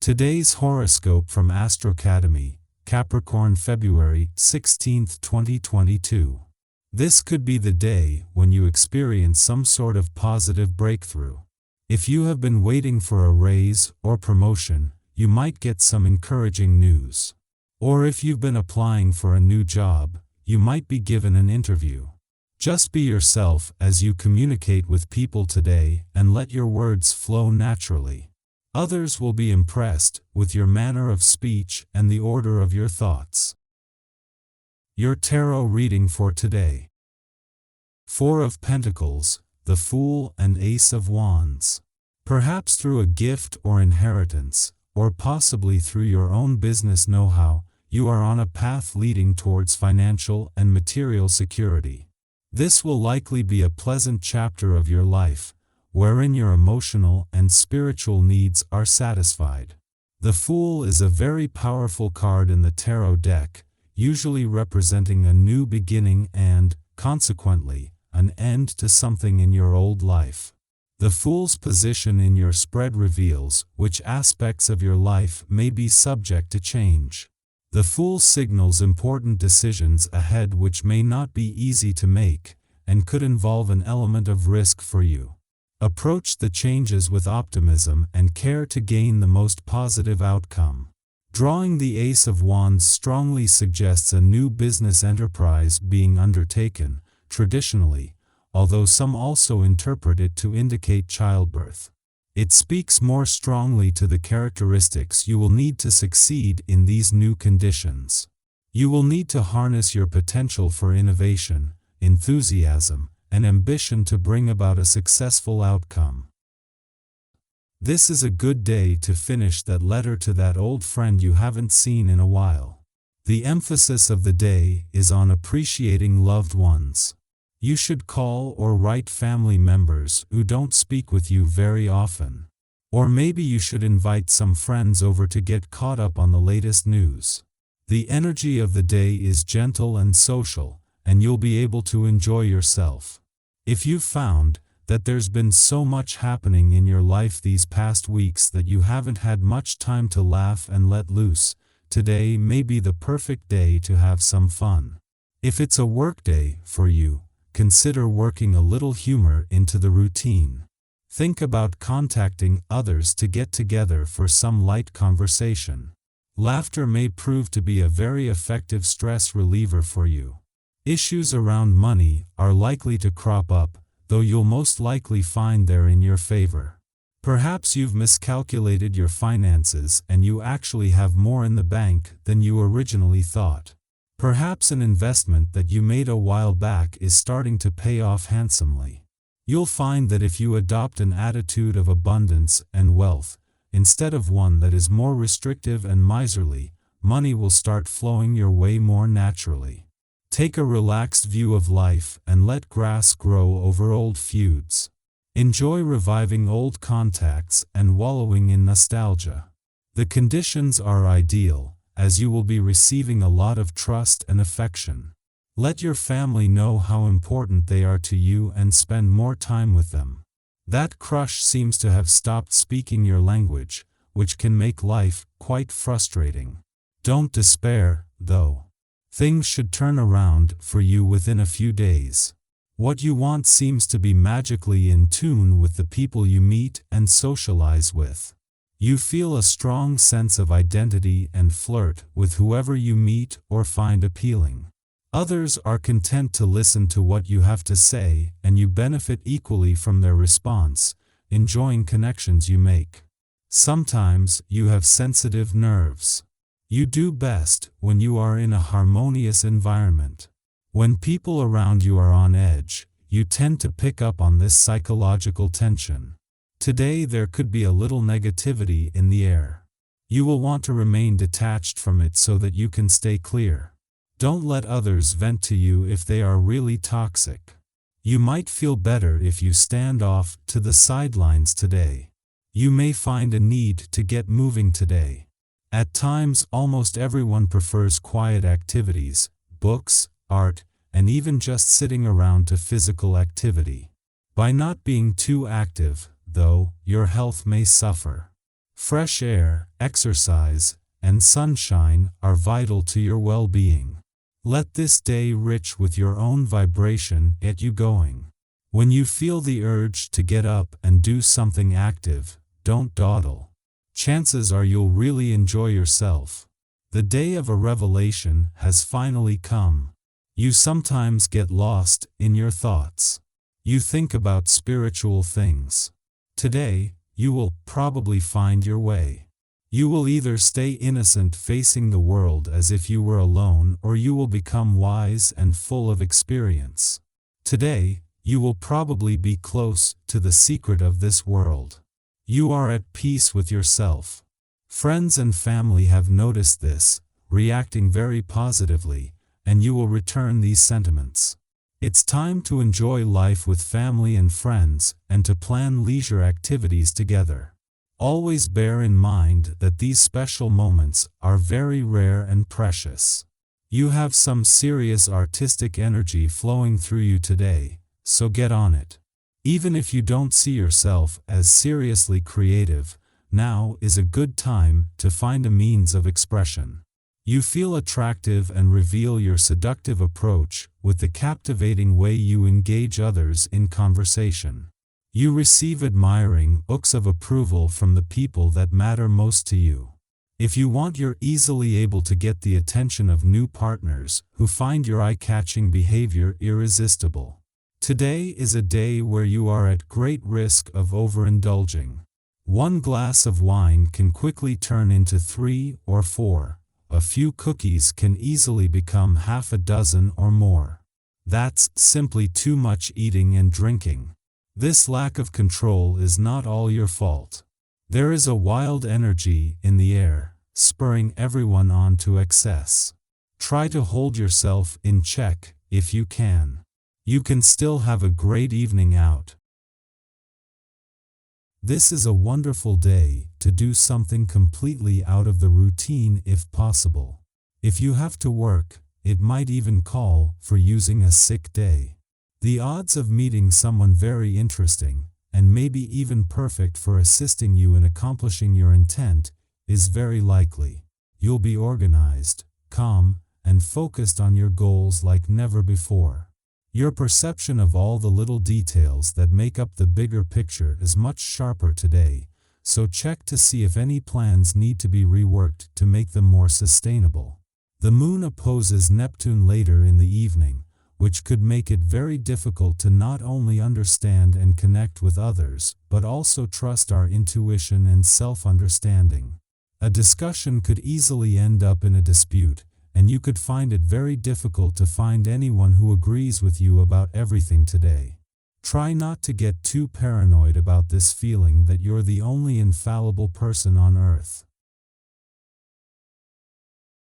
Today's horoscope from Astrocademy, Capricorn February 16, 2022. This could be the day when you experience some sort of positive breakthrough. If you have been waiting for a raise or promotion, you might get some encouraging news. Or if you've been applying for a new job, you might be given an interview. Just be yourself as you communicate with people today and let your words flow naturally. Others will be impressed with your manner of speech and the order of your thoughts. Your tarot reading for today. 4 of Pentacles, the Fool and Ace of Wands. Perhaps through a gift or inheritance, or possibly through your own business know-how, you are on a path leading towards financial and material security. This will likely be a pleasant chapter of your life, wherein your emotional and spiritual needs are satisfied. The Fool is a very powerful card in the tarot deck, usually representing a new beginning and, consequently, an end to something in your old life. The Fool's position in your spread reveals which aspects of your life may be subject to change. The Fool signals important decisions ahead which may not be easy to make, and could involve an element of risk for you. Approach the changes with optimism and care to gain the most positive outcome. Drawing the Ace of Wands strongly suggests a new business enterprise being undertaken, traditionally, although some also interpret it to indicate childbirth. It speaks more strongly to the characteristics you will need to succeed in these new conditions. You will need to harness your potential for innovation, enthusiasm, and ambition to bring about a successful outcome. This is a good day to finish that letter to that old friend you haven't seen in a while. The emphasis of the day is on appreciating loved ones. You should call or write family members who don't speak with you very often. Or maybe you should invite some friends over to get caught up on the latest news. The energy of the day is gentle and social, and you'll be able to enjoy yourself. If you've found that there's been so much happening in your life these past weeks that you haven't had much time to laugh and let loose, today may be the perfect day to have some fun. If it's a work day for you, consider working a little humor into the routine. Think about contacting others to get together for some light conversation. Laughter may prove to be a very effective stress reliever for you. Issues around money are likely to crop up, though you'll most likely find they're in your favor. Perhaps you've miscalculated your finances and you actually have more in the bank than you originally thought. Perhaps an investment that you made a while back is starting to pay off handsomely. You'll find that if you adopt an attitude of abundance and wealth, instead of one that is more restrictive and miserly, money will start flowing your way more naturally. Take a relaxed view of life and let grass grow over old feuds. Enjoy reviving old contacts and wallowing in nostalgia. The conditions are ideal, as you will be receiving a lot of trust and affection. Let your family know how important they are to you and spend more time with them. That crush seems to have stopped speaking your language, which can make life quite frustrating. Don't despair, though. Things should turn around for you within a few days. What you want seems to be magically in tune with the people you meet and socialize with. You feel a strong sense of identity and flirt with whoever you meet or find appealing. Others are content to listen to what you have to say, and you benefit equally from their response, enjoying connections you make. Sometimes you have sensitive nerves. You do best when you are in a harmonious environment. When people around you are on edge, you tend to pick up on this psychological tension. Today there could be a little negativity in the air. You will want to remain detached from it so that you can stay clear. Don't let others vent to you if they are really toxic. You might feel better if you stand off to the sidelines today. You may find a need to get moving today. At times, almost everyone prefers quiet activities, books, art, and even just sitting around to physical activity. By not being too active, though, your health may suffer. Fresh air, exercise, and sunshine are vital to your well-being. Let this day rich with your own vibration get you going. When you feel the urge to get up and do something active, don't dawdle. Chances are you'll really enjoy yourself. The day of a revelation has finally come. You sometimes get lost in your thoughts. You think about spiritual things. Today, you will probably find your way. You will either stay innocent facing the world as if you were alone, or you will become wise and full of experience. Today, you will probably be close to the secret of this world. You are at peace with yourself. Friends and family have noticed this, reacting very positively, and you will return these sentiments. It's time to enjoy life with family and friends, and to plan leisure activities together. Always bear in mind that these special moments are very rare and precious. You have some serious artistic energy flowing through you today, so get on it. Even if you don't see yourself as seriously creative, now is a good time to find a means of expression. You feel attractive and reveal your seductive approach with the captivating way you engage others in conversation. You receive admiring looks of approval from the people that matter most to you. If you want, you're easily able to get the attention of new partners who find your eye-catching behavior irresistible. Today is a day where you are at great risk of overindulging. One glass of wine can quickly turn into 3 or 4. A few cookies can easily become half a dozen or more. That's simply too much eating and drinking. This lack of control is not all your fault. There is a wild energy in the air, spurring everyone on to excess. Try to hold yourself in check if you can. You can still have a great evening out. This is a wonderful day to do something completely out of the routine if possible. If you have to work, it might even call for using a sick day. The odds of meeting someone very interesting, and maybe even perfect for assisting you in accomplishing your intent, is very likely. You'll be organized, calm, and focused on your goals like never before. Your perception of all the little details that make up the bigger picture is much sharper today, so check to see if any plans need to be reworked to make them more sustainable. The moon opposes Neptune later in the evening, which could make it very difficult to not only understand and connect with others, but also trust our intuition and self-understanding. A discussion could easily end up in a dispute, and you could find it very difficult to find anyone who agrees with you about everything today. Try not to get too paranoid about this feeling that you're the only infallible person on earth.